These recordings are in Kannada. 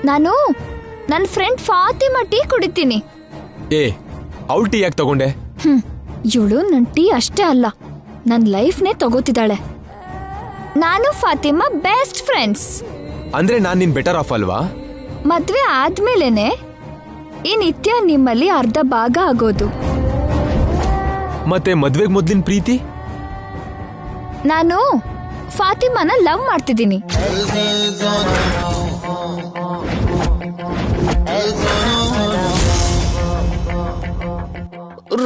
ನಾನು ನನ್ನ ಫ್ರೆಂಡ್ ಫಾತಿಮಾ ಟೀ ಕುಡಿತೀನಿ. ಏ ಅವಳು ಟೀ ಯಾಕೆ ತಗೊಂಡೆ? ಇವಳು ನನ್ನ ಟೀ ಅಷ್ಟೇ ಅಲ್ಲ, ನನ್ನ ಲೈಫ್ನೇ ತಗೋತಿದ್ದಾಳೆ. ನಾನು ಫಾತಿಮಾ ಬೆಸ್ಟ್ ಫ್ರೆಂಡ್ಸ್. ಅಂದ್ರೆ ನಾನ್ ನಿನ್ ಬೆಟರ್ ಆಫ್ ಅಲ್ವಾ? ಮದ್ವೆ ಆದ್ಮೇಲೆನೆ ಈ ನಿತ್ಯ ನಿಮ್ಮಲ್ಲಿ ಅರ್ಧ ಭಾಗ ಆಗೋದು. ಮತ್ತೆ ಮದ್ವೆಗ್ ಮೊದ್ಲಿನ ಪ್ರೀತಿ? ನಾನು ಫಾತಿಮಾನ ಲವ್ ಮಾಡ್ತಿದ್ದೀನಿ.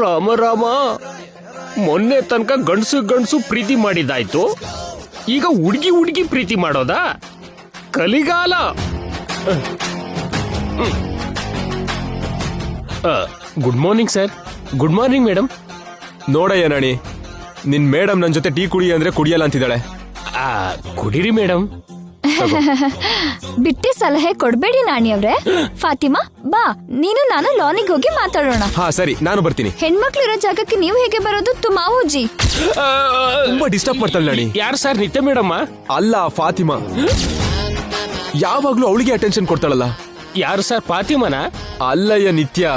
ರಾಮ ರಾಮ, ಮೊನ್ನೆ ತನಕ ಗಂಡಸು ಪ್ರೀತಿ ಮಾಡಿದ್ದಾಯ್ತು, ಈಗ ಹುಡುಗಿ ಪ್ರೀತಿ ಮಾಡೋದಾ? ಕಲಿಗಾಲ. Good morning sir. Good morning madam. ನೋಡಯ್ಯ ನಾಣಿ, ನಿನ್ ಮೇಡಮ್ ನನ್ ಜೊತೆ ಟೀ ಕುಡಿ ಅಂದ್ರೆ ಕುಡಿಯಲ್ಲ ಅಂತಿದ್ದಾಳೆ. ಕುಡೀರಿ ಮೇಡಮ್. ಬಿಟ್ಟಿ ಸಲಹೆ ಕೊಡ್ಬೇಡಿ ನಾಣಿ ಅವ್ರೆ. ಫಾತಿಮಾ ಬಾ, ನೀನು ನಾನು ಲಾನಿಗೆ ಹೋಗಿ ಮಾತಾಡೋಣ. ಹಾ ಸರಿ, ನಾನು ಬರ್ತೀನಿ. ಹೆಣ್ಮಕ್ಳು ಇರೋ ಜಾಗಕ್ಕೆ ನೀವು ಹೇಗೆ ಬರೋದು? ತುಮಾವುಜಿ ತುಂಬಾ ಡಿಸ್ಟರ್ಬ್ ಮಾಡ್ತಾಳೆ ನಾಣಿ. ಯಾರು ಸರ್? ನಿತ್ಯ ಮೇಡಮ್? ಅಲ್ಲ, ಫಾತಿಮಾ. ಯಾವಾಗ್ಲೂ ಅವಳಿಗೆ ಅಟೆನ್ಷನ್ ಕೊಡ್ತಾಳಲ್ಲ. ಯಾರು ಸರ್? ಫಾತಿಮಾನ? ಅಲ್ಲಯ್ಯ ನಿತ್ಯ.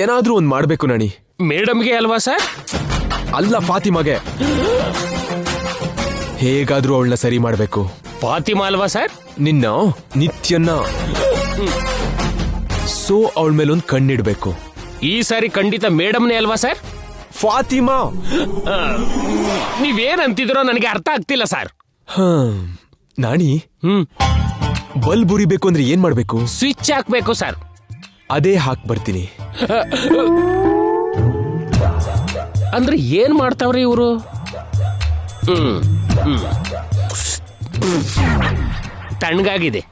ಏನಾದ್ರೂ ಒಂದ್ ಮಾಡ್ಬೇಕು ನಾಣಿ. ಮೇಡಮ್ಗೆ ಅಲ್ವಾ ಸರ್? ಅಲ್ಲ, ಫಾತಿಮಾಗೆ. ಹೇಗಾದ್ರೂ ಅವಳನ್ನ ಸರಿ ಮಾಡ್ಬೇಕು. ಫಾತಿಮಾ ಅಲ್ವಾ ಸರ್? ನಿನ್ನ ನಿತ್ಯನ್ನ. ಸೊ ಅವಳ ಮೇಲೊಂದು ಕಣ್ಣಿಡ್ಬೇಕು. ಈ ಸಾರಿ ಖಂಡಿತ ಮೇಡಮ್ನೇ ಅಲ್ವಾ ಸರ್? ಫಾತಿಮಾ, ನೀವೇನಂತಿದ್ರೋ ನನಗೆ ಅರ್ಥ ಆಗ್ತಿಲ್ಲ ಸರ್. ನಾಣಿ, ಬಲ್ಬ್ ಉರಿಬೇಕು ಅಂದ್ರೆ ಏನ್ ಮಾಡ್ಬೇಕು? ಸ್ವಿಚ್ ಹಾಕ್ಬೇಕು ಸರ್. ಅದೇ ಹಾಕ್ ಬರ್ತೀನಿ. ಅಂದ್ರೆ ಏನ್ ಮಾಡ್ತಾವ್ರಿ ಇವರು? ತಣ್ಣಗಾಗಿದೆ.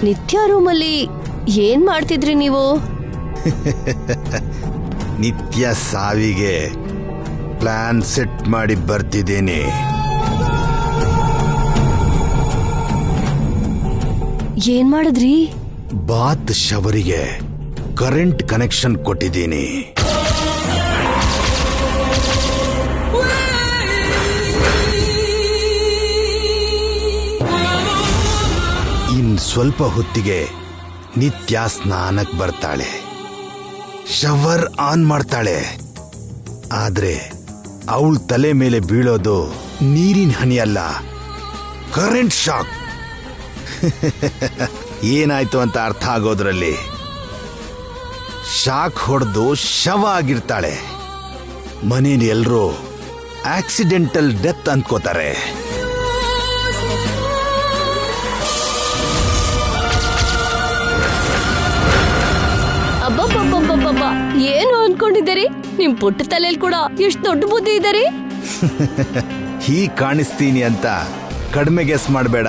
ನಿತ್ಯ ರೂಮಲ್ಲಿ ಏನ್ ಮಾಡ್ತಿದ್ರಿ ನೀವು? ನಿತ್ಯ ಸಾವಿಗೆ ಪ್ಲಾನ್ ಸೆಟ್ ಮಾಡಿ ಬರ್ತಿದ್ದೇನೆ. ಏನ್ ಮಾಡಿದ್ರಿ? ಬಾತ್ ಶವರಿಗೆ ಕರೆಂಟ್ ಕನೆಕ್ಷನ್ ಕೊಟ್ಟಿದ್ದೀನಿ. ಇನ್ ಸ್ವಲ್ಪ ಹೊತ್ತಿಗೆ ನಿತ್ಯ ಸ್ನಾನಕ್ಕೆ ಬರ್ತಾಳೆ, ಶವರ್ ಆನ್ ಮಾಡ್ತಾಳೆ. ಆದ್ರೆ ಅವಳ ತಲೆ ಮೇಲೆ ಬೀಳೋದು ನೀರಿನ ಹನಿ ಅಲ್ಲ, ಕರೆಂಟ್ ಶಾಕ್. ಏನಾಯ್ತು ಅಂತ ಅರ್ಥ ಆಗೋದ್ರಲ್ಲಿ ಶಾಕ್ ಹೊಡೆದು ಶವ ಆಗಿರ್ತಾಳೆ. ಮನೇಲಿ ಎಲ್ರೂ ಆಕ್ಸಿಡೆಂಟಲ್ ಡೆತ್ ಅಂದ್ಕೋತಾರೆ. ಅಬ್ಬಬ್ಬಬ್ಬಬ್ಬಬ್ಬ, ಏನು ಅನ್ಕೊಂಡಿದ್ದೀರಿ? ನಿಮ್ ಪುಟ್ಟ ತಲೆಯಲ್ಲಿ ಕೂಡ ಎಷ್ಟು ದೊಡ್ಡ ಬುದ್ಧಿ ಇದ್ದೀರಿ. ಹೀಗ್ ಕಾಣಿಸ್ತೀನಿ ಅಂತ ಕಡಿಮೆ ಗೆಸ್ ಮಾಡಬೇಡ.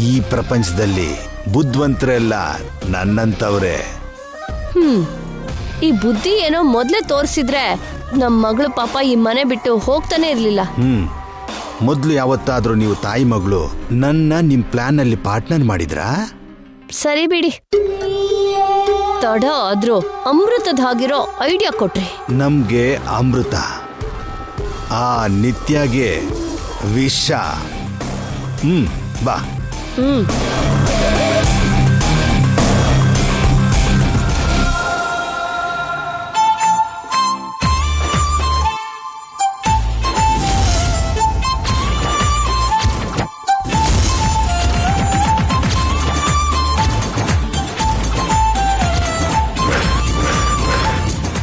ಈ ಪ್ರಪಂಚದಲ್ಲಿ ಬುದ್ಧಿವಂತರೆಲ್ಲ ನನ್ನಂತವ್ರೆ. ಈ ಬುದ್ಧಿ ಏನೋ ಮೊದ್ಲೇ ತೋರಿಸಿದ್ರೆ ನಮ್ ಮಗಳು ಪಾಪ ಈ ಮನೆ ಬಿಟ್ಟು ಹೋಗ್ತಾನೆ ಇರ್ಲಿಲ್ಲ. ಮೊದ್ಲು ಯಾವತ್ತಾದ್ರೂ ನೀವು ತಾಯಿ ಮಗಳು ನನ್ನ ನಿಮ್ ಪ್ಲಾನ್ ಅಲ್ಲಿ ಪಾರ್ಟ್ನರ್ ಮಾಡಿದ್ರಾ? ಸರಿ ಬಿಡಿ. ತಡ ಆದ್ರೂ ಅಮೃತದ ಹಾಗಿರೋ ಐಡಿಯಾ ಕೊಟ್ರಿ. ನಮ್ಗೆ ಅಮೃತ, ಆ ನಿತ್ಯಗೆ ವಿಷ. ಬಾ.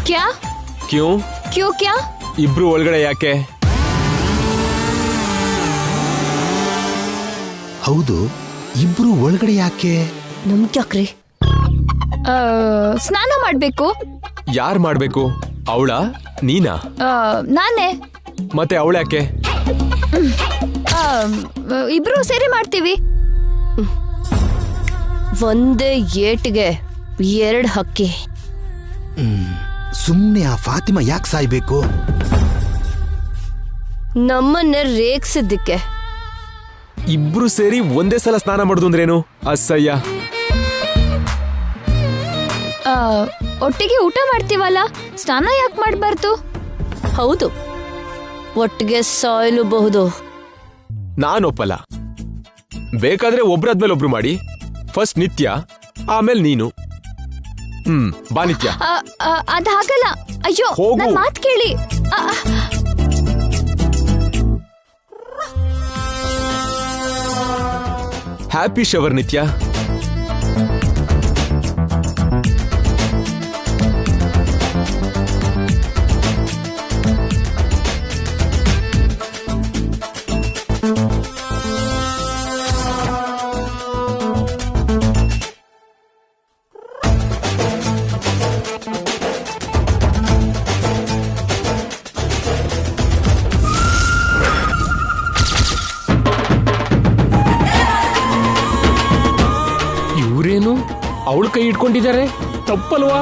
ಕ್ಯಾ ಕ್ಯೂ ಕ್ಯೂ ಕ್ಯಾ? ಇಬ್ರು ಒಳಗಡೆ ಯಾಕೆ? ಹೌದು, ಇಬ್ರು ಒಳಗಡೆ ಯಾಕೆ? ನಮ್ಗ್ಯಾಕ್ರಿ? ಸ್ನಾನ ಮಾಡ್ಬೇಕು. ಯಾರ್ ಮಾಡ್ಬೇಕು? ಅವಳ ನೀನಾ? ನಾನೇ. ಮತ್ತೆ ಅವಳ ಯಾಕೆ? ಇಬ್ರು ಸೇರಿ ಮಾಡ್ತೀವಿ. ಒಂದೇ ಏಟಿಗೆ 2 ಹಕ್ಕಿ. ಸುಮ್ನೆ ಆ ಫಾತಿಮಾ ಯಾಕೆ ಸಾಯ್ಬೇಕು? ನಮ್ಮನ್ನೇ ರೇಗ್ಸಿದ್ದಕ್ಕೆ. ಇಬ್ರು ಸೇರಿ ಒಂದೇ ಸಲ ಸ್ನಾನ ಮಾಡುದು ಅಂದ್ರೇನು? ಅಸಹ್ಯ. ಒಟ್ಟಿಗೆ ಊಟ ಮಾಡ್ತೀವಲ್ಲ, ಸ್ನಾನ ಯಾಕೆ ಮಾಡ್ಬಾರ್ದು? ಹೌದು, ಒಟ್ಟಿಗೆ ಸಾಯಲೂಬಹುದು. ನಾನೊಪ್ಪಲ್ಲ. ಬೇಕಾದ್ರೆ ಒಬ್ರಾದ್ಮೇಲೆ ಒಬ್ರು ಮಾಡಿ. ಫಸ್ಟ್ ನಿತ್ಯ, ಆಮೇಲೆ ನೀನು. ಬಾ ನಿತ್ಯ. ಅದ್ ಹಾಗಲ್ಲ. ಅಯ್ಯೋ, ಹೋಗು. ನನ್ ಮಾತ್ ಕೇಳಿ. ಹ್ಯಾಪಿ ಶವರ್ ನಿತ್ಯ. ಇವ್ರೇನು ಅವಳು ಕೈ ಇಟ್ಕೊಂಡಿದ್ದಾರೆ? ತಪ್ಪಲ್ವಾ?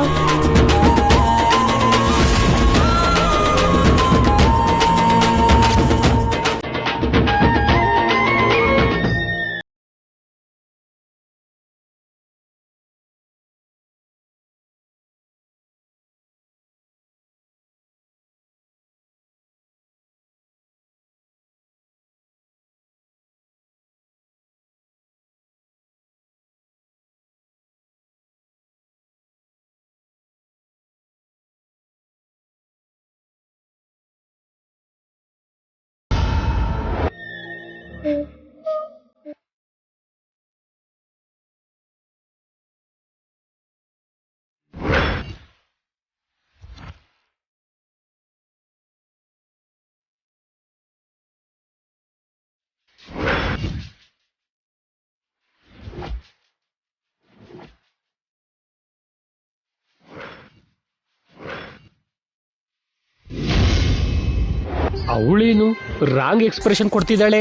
ಅವಳೇನು ರಾಂಗ್ ಎಕ್ಸ್ಪ್ರೆಷನ್ ಕೊಡ್ತಿದ್ದಾಳೆ?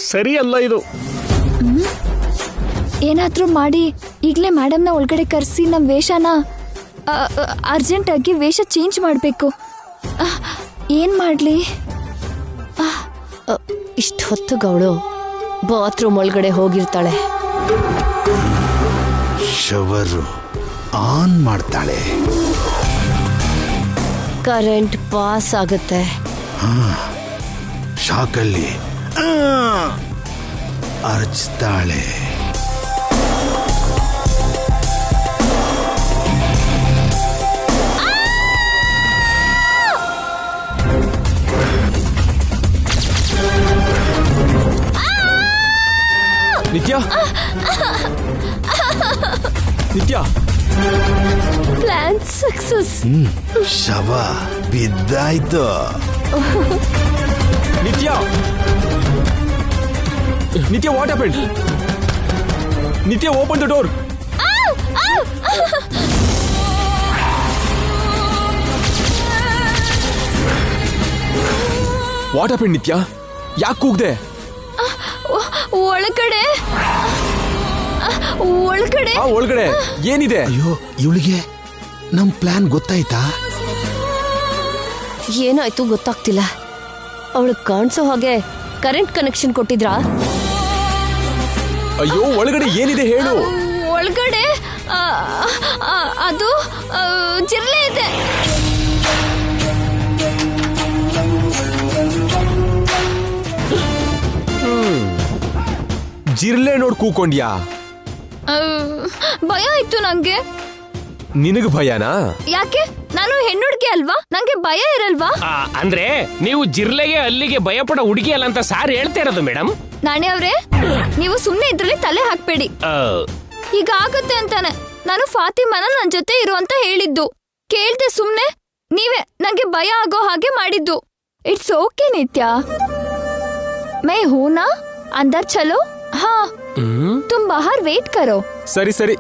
ಸರಿ ಅಲ್ಲ ಇದು. ಏನಾದ್ರೂ ಮಾಡಿ ಈಗ್ಲೇ ಮೇಡಮ್ನ ಒಳಗಡೆ ಕರೆಸಿ ನಮ್ ವೇಷನ ಅರ್ಜೆಂಟ್ ಆಗಿ ವೇಷ ಚೇಂಜ್ ಮಾಡ್ಬೇಕು. ಏನ್ ಮಾಡ್ಲಿ? ಇಷ್ಟು ಹೊತ್ತಿಗೆ ಅವಳು ಬಾತ್ರೂಮ್ ಒಳಗಡೆ ಹೋಗಿರ್ತಾಳೆ. ಶವರು ಆನ್ ಮಾಡ್ತಾಳೆ. ಕರೆಂಟ್ ಪಾಸ್ ಆಗುತ್ತೆ. ಶಾಕಲ್ಲಿ ಅರ್ಚ್ತಾಳೆ. ನಿತ್ಯ, ನಿತ್ಯ, ಪ್ಲಾನ್ ಸಕ್ಸಸ್. ಶವ ಬಿದ್ದಾಯ್ತು. ನಿತ್ಯ, ನಿತ್ಯ, ವಾಟ್ ಹ್ಯಾಪೆಂಡ್? ನಿತ್ಯ, open the door. What happened ನಿತ್ಯ? ಯಾಕೆ ಕೂಗ್ದೆ? ಒಳಗಡೆ ಒಳಗಡೆ ಒಳಗಡೆ ಏನಿದೆ? ಅಯ್ಯೋ, ಇವಳಿಗೆ ನಮ್ ಪ್ಲಾನ್ ಗೊತ್ತಾಯ್ತಾ? ಏನಾಯ್ತು ಗೊತ್ತಾಗ್ತಿಲ್ಲ. ಅವಳು ಕಾಣಿಸೋ ಹಾಗೆ ಕರೆಂಟ್ ಕನೆಕ್ಷನ್ ಕೊಟ್ಟಿದ್ರಾ? ಅಯ್ಯೋ, ಒಳಗಡೆ ಏನಿದೆ ಹೇಳು. ಒಳಗಡೆ ಆ, ಆ, ಅದು ಜಿರ್ಲೆ ಇದೆ. ಜಿರ್ಲೆ ನೋಡ್ ಕೂಕೊಂಡ್ಯಾ? ಆ, ಭಯ ಆಯ್ತು ನಂಗೆ. ನಿನಗ್ ಭಯನಾ? ಯಾಕೆ? ನಾನು ಹೆಣ್ಣುಡ್ಗಿ ಅಲ್ವಾ, ನಂಗೆ ಭಯ ಇರಲ್ವಾ? ಅಂದ್ರೆ ನೀವು ಜಿರ್ಲೆಗೆ ಅಲ್ಲಿಗೆ ಭಯಪಡೋ ಹುಡುಗಿ ಅಲ್ಲ ಅಂತ ಸಾರ್ ಹೇಳ್ತಾ ಇರೋದು ಮೇಡಮ್. ನಾಣಿ ಅವ್ರೆ, ನೀವು ಸುಮ್ನೆ ಇದ್ರಲ್ಲಿ ತಲೆ ಹಾಕ್ಬೇಡಿ. ಈಗ ಆಗುತ್ತೆ ಅಂತಾನೆ ನಾನು ಫಾತಿಮಾನ ನನ್ ಜೊತೆ ಇರು ಅಂತ ಹೇಳಿದ್ದು. ಕೇಳ್ದೆ ಸುಮ್ನೆ ನೀವೇ ನಂಗೆ ಭಯ ಆಗೋ ಹಾಗೆ ಮಾಡಿದ್ದು. ಇಟ್ಸ್ ಓಕೆ ನಿತ್ಯ. ಮೈ ಹೂನಾ अंदर चलो. हाँ तुम बाहर वेट करो. ಸರಿ ಸರಿ.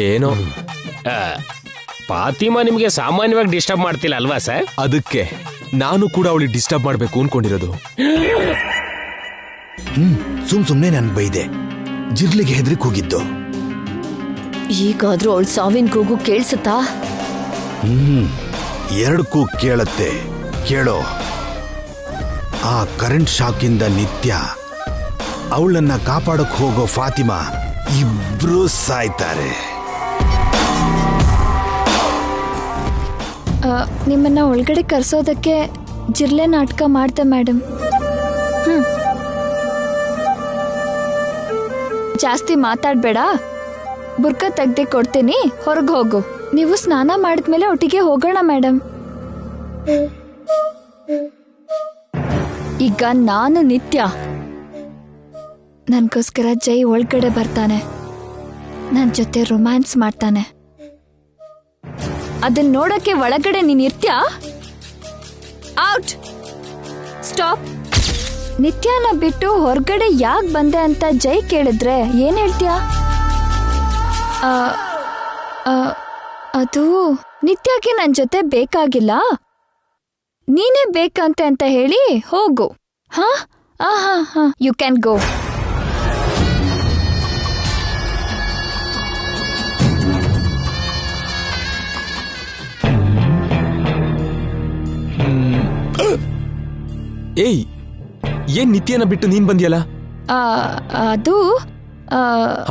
ಏನೋ ಫಾತಿಮಾ ನಿಮ್ಗೆ ಸಾಮಾನ್ಯವಾಗಿ ಡಿಸ್ಟರ್ಬ್ ಮಾಡ್ತಿಲ್ಲ ಅಲ್ವಾ ಸರ್? ಅದಕ್ಕೆ ನಾನು ಕೂಡ ಅವಳಿಗೆ ಡಿಸ್ಟರ್ಬ್ ಮಾಡ್ಬೇಕು ಅನ್ಕೊಂಡಿರೋದು. ಸುಮ್ನೆ ನನ್ ಬೈದೆ. ಜಿರ್ಲಿಗೆ ಹೆದರಿ ಕೂಗಿದ್ದು. ಈಗಾದ್ರೂ ಅವಳ ಸಾವಿನ ಕೂಗು ಕೇಳಿಸುತ್ತಾ? ಎರಡು ಕೂಗು ಕೇಳತ್ತೆ, ಕೇಳೋ. ಆ ಕರೆಂಟ್ ಶಾಕಿಂದ ನಿತ್ಯ, ಅವಳನ್ನ ಕಾಪಾಡಕ್ ಹೋಗೋ ಫಾತಿಮಾ ಇಬ್ರು ಸಾಯ್ತಾರೆ. ನಿಮ್ಮನ್ನ ಒಳಗಡೆ ಕರ್ಸೋದಕ್ಕೆ ಜಿರ್ಲೆ ನಾಟಕ ಮಾಡ್ದೆ ಮೇಡಮ್. ಜಾಸ್ತಿ ಮಾತಾಡ್ಬೇಡ, ಬುರ್ಕ ತೆಗ್ದೆ ಕೊಡ್ತೀನಿ, ಹೊರಗೆ ಹೋಗು. ನೀವು ಸ್ನಾನ ಮಾಡಿದ್ಮೇಲೆ ಒಟ್ಟಿಗೆ ಹೋಗೋಣ ಮೇಡಮ್. ಈಗ ನಾನು ನಿತ್ಯ, ನನ್ಗೋಸ್ಕರ ಜೈ ಒಳಗಡೆ ಬರ್ತಾನೆ, ನನ್ ಜೊತೆ ರೊಮ್ಯಾನ್ಸ್ ಮಾಡ್ತಾನೆ. ಅದನ್ನ ನೋಡಕ್ಕೆ ಒಳಗಡೆ ನೀನ್ ಇರ್ತ್ಯಾ? Out, stop. ನಿತ್ಯನ ಬಿಟ್ಟು ಹೊರಗಡೆ ಯಾಕೆ ಬಂದೆ ಅಂತ ಜೈ ಕೇಳಿದ್ರೆ ಏನ್ ಹೇಳ್ತೀಯಾ? ಅದು ನಿತ್ಯಕ್ಕೆ ನನ್ ಜೊತೆ ಬೇಕಾಗಿಲ್ಲ, ನೀನೇ ಬೇಕಂತೆ ಅಂತ ಹೇಳಿ ಹೋಗು. ಹಾ ಹಾ ಹಾ, ಯು ಕ್ಯಾನ್ ಗೋ. ಏಯ್, ಏನ್ ನಿತ್ಯನ ಬಿಟ್ಟು ನೀನ್ ಬಂದ್ಯಲ್ಲ? ಅದು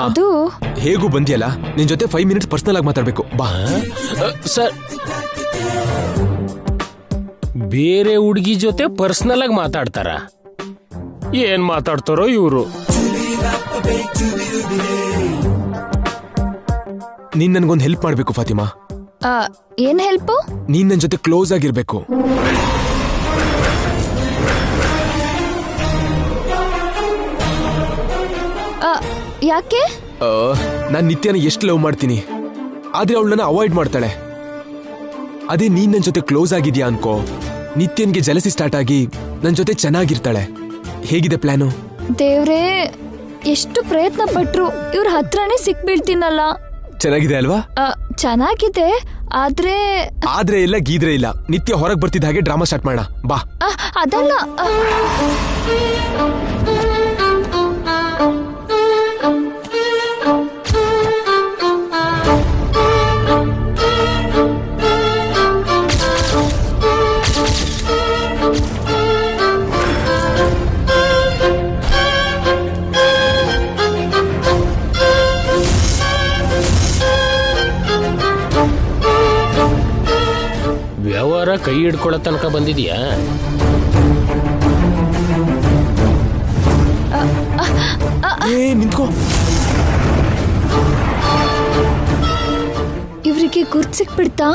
ಅದು ಹೇಗೂ ಬಂದ್ಯಲ್ಲ, ನಿನ್ ಜೊತೆ 5 ಮಿನಿಟ್ಸ್ ಪರ್ಸನಲ್ ಆಗಿ ಮಾತಾಡ್ಬೇಕು. ಬಾ ಸರ್, ಬೇರೆ ಹುಡುಗಿ ಜೊತೆ ಪರ್ಸನಲ್ ಆಗಿ ಮಾತಾಡ್ತಾರ? ಏನ್ ಮಾತಾಡ್ತಾರೋ ಇವರು? ನೀನ್ ನನ್ಗೊಂದು ಹೆಲ್ಪ್ ಮಾಡ್ಬೇಕು ಫಾತಿಮಾ. ಏನ್ ಹೆಲ್ಪು? ನೀನ್ ನನ್ ಜೊತೆ ಕ್ಲೋಸ್ ಆಗಿರ್ಬೇಕು. ಯಾಕೆ? ನಾನ್ ನಿತ್ಯನ ಎಷ್ಟು ಲವ್ ಮಾಡ್ತೀನಿ, ಆದ್ರೆ ಅವಳು ನನ್ನ ಅವಾಯ್ಡ್ ಮಾಡ್ತಾಳೆ. ಅದೇ ನೀನ್ ನನ್ ಜೊತೆ ಕ್ಲೋಸ್ ಆಗಿದ್ಯಾ ಅನ್ಕೋ, ನಿತ್ಯನ್ಗೆ ಜಲಸಿ ಸ್ಟಾರ್ಟ್ ಆಗಿ ನನ್ ಜೊತೆ ಚೆನ್ನಾಗಿರ್ತಾಳೆ. ಹೇಗಿದೆ ಪ್ಲಾನು? ದೇವ್ರೇ, ಎಷ್ಟು ಪ್ರಯತ್ನ ಪಟ್ರು ಇವ್ರ ಹತ್ರನೇ ಸಿಕ್ಬೀಳ್ತೀನಲ್ಲ. ಚೆನ್ನಾಗಿದೆ ಅಲ್ವಾ? ಚೆನ್ನಾಗಿದೆ, ಆದ್ರೆ ಆದ್ರೆ ಇಲ್ಲ ಗೀದ್ರೆ ಇಲ್ಲ. ನಿತ್ಯ ಹೊರಗ್ ಬರ್ತಿದ್ದ ಹಾಗೆ ಡ್ರಾಮಾ ಸ್ಟಾರ್ಟ್ ಮಾಡೋಣ, ಬಾ. ಅದಲ್ಲ. ವ್ಯವಹಾರ ಕೈ ಹಿಡ್ಕೊಳ್ಳೋ ತನಕ ಬಂದಿದ್ಯಾ? ನಿಂತ್ಕೋ. ಇವ್ರಿಗೆ ಗುರ್ತ್ ಸಿಕ್ಬಿಡ್ತಾ?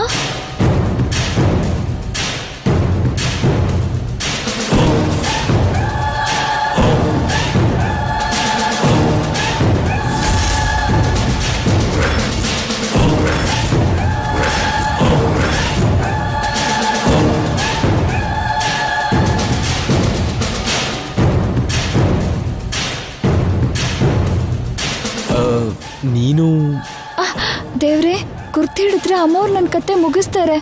ನೀನು ದೇವ್ರೆ, ಗುರ್ತು ಹಿಡಿದ್ರೆ ಅಮ್ಮವ್ರು ನನ್ನ ಕತೆ ಮುಗಿಸ್ತಾರೆ.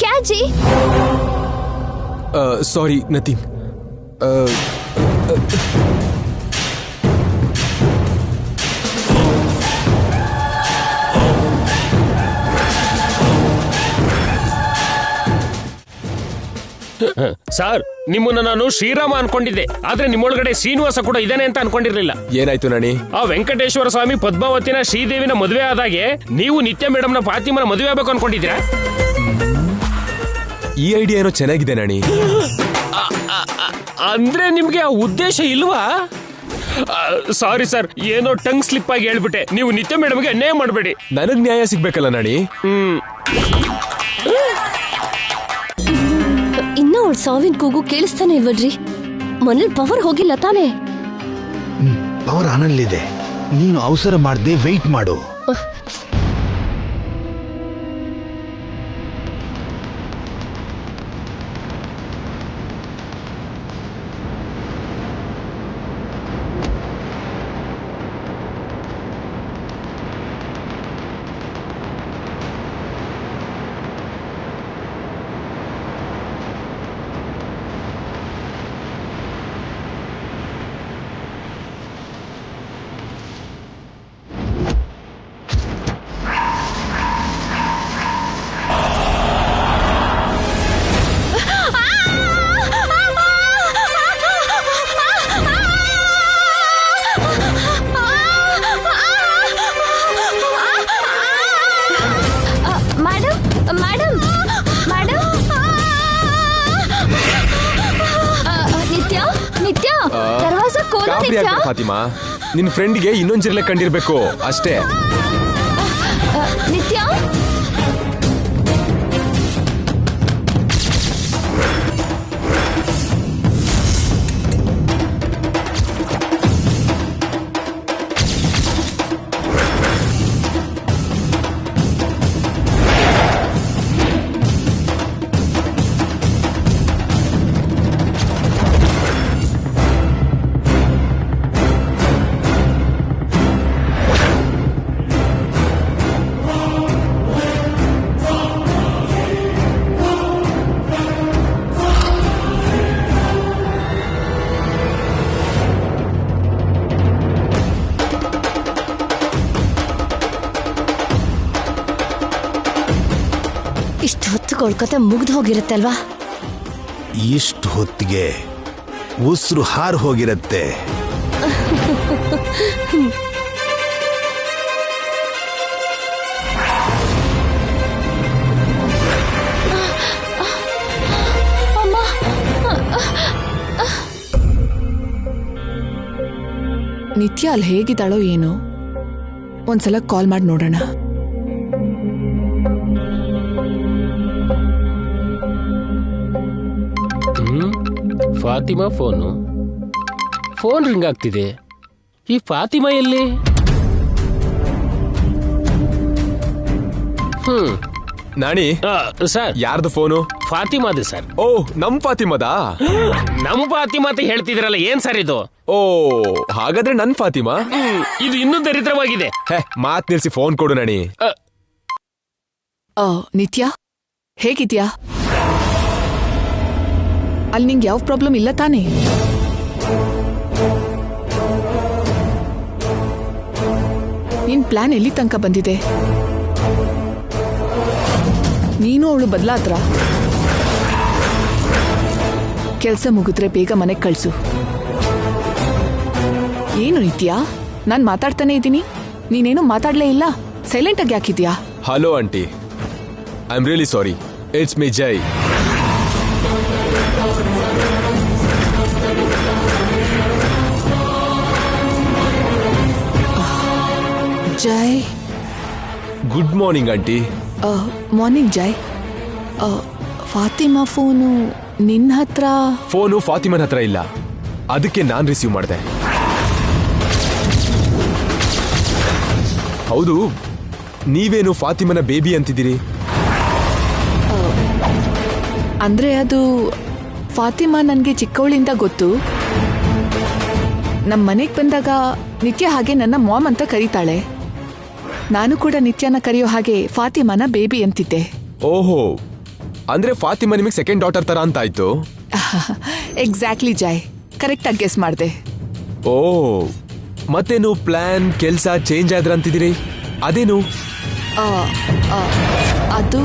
ಕ್ಯಾಜಿ? ಸಾರಿ, ನಥಿಂಗ್. ಸರ್, ನಿಮ್ಮನ್ನ ನಾನು ಶ್ರೀರಾಮ ಅನ್ಕೊಂಡಿದ್ದೆ, ಆದ್ರೆ ನಿಮ್ಮೊಳಗಡೆ ಶ್ರೀನಿವಾಸ ಕೂಡ ಇದಾನೆ ಅಂತ ಅನ್ಕೊಂಡಿರ್ಲಿಲ್ಲ. ಏನಾಯ್ತು ನಾಣಿ? ಆ ವೆಂಕಟೇಶ್ವರ ಸ್ವಾಮಿ ಪದ್ಮಾವತಿನ ಶ್ರೀದೇವಿನ ಮದುವೆ ಆದಾಗೆ ನೀವು ನಿತ್ಯ ಮೇಡಮ್ನ ಫಾತಿಮನ ಮದುವೆ ಆಗ್ಬೇಕು ಅನ್ಕೊಂಡಿದ್ದೀರಾ? ಈ ಐಡಿಯಾ ಏನೋ ಚೆನ್ನಾಗಿದೆ ನಾಣಿ. ಅಂದ್ರೆ ನಿಮ್ಗೆ ಆ ಉದ್ದೇಶ ಇಲ್ವಾ? ಸಾರಿ ಸರ್, ಏನೋ ಟಂಗ್ ಸ್ಲಿಪ್ ಆಗಿ ಹೇಳ್ಬಿಟ್ಟೆ. ನೀವು ನಿತ್ಯ ಮೇಡಮ್ಗೆ ಅನ್ಯಾಯ ಮಾಡಬೇಡಿ. ನನಗ್ ನ್ಯಾಯ ಸಿಗ್ಬೇಕಲ್ಲ ನಾಣಿ. ಇನ್ನ ಅವಳ ಸಾವಿನ ಕೂಗು ಕೇಳಿಸ್ತಾನೆ ಇಲ್ವಲ್ರಿ? ಮನೇಲಿ ಪವರ್ ಹೋಗಿಲ್ಲ ತಾನೆ? ಪವರ್ ಆನಲ್ಲಿದೆ. ನೀನು ಅವಸರ ಮಾಡದೆ ವೆಯ್ಟ್ ಮಾಡು. ಫಾತಿಮಾ, ನಿನ್ ಫ್ರೆಂಡ್ಗೆ ಇನ್ನೊಂದ್ ಜಿರ್ಲೆ ಕಂಡಿರ್ಬೇಕು ಅಷ್ಟೇ. ನಿತ್ಯ, ಇಷ್ಟು ಹೊತ್ತು ಕೊಳ್ಕತೆ ಮುಗ್ದು ಹೋಗಿರುತ್ತೆ ಅಲ್ವಾ? ಇಷ್ಟು ಹೊತ್ತಿಗೆ ಉಸಿರು ಹಾರು ಹೋಗಿರತ್ತೆ. ನಿತ್ಯ ಅಲ್ಲಿ ಹೇಗಿದ್ದಾಳೋ ಏನೋ, ಒಂದ್ಸಲ ಕಾಲ್ ಮಾಡಿ ನೋಡೋಣ. ಫಾತಿಮಾ ಫೋನ್ ರಿಂಗ್ ಆಗ್ತಿದೆ. ಈ ಫಾತಿಮಾ ಎಲ್ಲಿ? ನಾಣಿ, ಸರ್, ಯಾರ್ದು ಫೋನು? ಫಾತಿಮಾದ ಸರ್. ಓ, ನಮ್ ಫಾತಿಮಾದಾ? ನಮ್ ಫಾತಿಮಾ ಅಂತ ಹೇಳ್ತಿದ್ರಲ್ಲ, ಏನ್ ಸರ್ ಇದು? ಓ, ಹಾಗಾದ್ರೆ ನನ್ ಫಾತಿಮಾ? ಇದು ಇನ್ನೂ ದರಿದ್ರವಾಗಿದೆ. ಮಾತ್ ನಿಲ್ಸಿ ಫೋನ್ ಕೊಡು ನಾಣಿ. ನಿತ್ಯ, ಹೇಗಿದ್ಯಾ? ಅಲ್ಲಿ ನಿಂಗೆ ಯಾವ ಪ್ರಾಬ್ಲಮ್ ಇಲ್ಲ ತಾನೇ? ನಿನ್ ಪ್ಲಾನ್ ಎಲ್ಲಿ ತನಕ ಬಂದಿದೆ? ನೀನು ಅವಳು ಬದಲಾದ್ರ? ಕೆಲಸ ಮುಗಿದ್ರೆ ಬೇಗ ಮನೆಗೆ ಕಳ್ಸು. ಏನು ನಿತ್ಯ, ನಾನ್ ಮಾತಾಡ್ತಾನೆ ಇದ್ದೀನಿ, ನೀನೇನು ಮಾತಾಡ್ಲೇ ಇಲ್ಲ. ಸೈಲೆಂಟ್ ಆಗಿ ಯಾಕಿದ್ಯಾ? Hello aunty, I am really sorry. It's me Jai. Jai, good morning aunty. Morning Jai. Fatima phone ನಿನ್ನ ಹತ್ರ? ಫೋನು ಫಾತಿಮನ್ ಹತ್ರ ಇಲ್ಲ, ಅದಕ್ಕೆ ನಾನ್ ರಿಸೀವ್ ಮಾಡಿದೆ. ಹೌದು, ನೀವೇನು ಫಾತಿಮನ ಬೇಬಿ ಅಂತಿದ್ದೀರಿ? ಅಂದ್ರೆ ಅದು ಫಾತಿಮಾ ನನಗೆ ಚಿಕ್ಕವಳಿಂದ ಗೊತ್ತು. ನಮ್ಮ ಮನೆಗೆ ಬಂದಾಗ ನಿತ್ಯ ಹಾಗೆ ನನ್ನ ಮಾಮ್ ಅಂತ ಕರೀತಾಳೆ. ನಾನು ಕೂಡ ನಿತ್ಯನ ಕರೆಯೋ ಹಾಗೆ ಫಾತಿಮಾನ ಬೇಬಿ ಅಂತಿದ್ದೆ. ಓಹೋ, ಅಂದ್ರೆ ಫಾತಿಮಾ ನಿಮಗೆ ಸೆಕೆಂಡ್ ಡಾಟರ್ ತರ ಅಂತ ಆಯ್ತು. ಎಕ್ಸಾಕ್ಟ್ಲಿ ಜೈ, ಕರೆಕ್ಟ್ ಆಗಿ ಗೆಸ್ ಮಾಡಿದೆ. ಓ, ಮತ್ತೇನು ಪ್ಲಾನ್ ಕೆಲ್ಸ ಚೇಂಜ್ ಆದ್ರ ಅಂತಿದ್ದೀರಿ? ಅದೇನು? ಅದು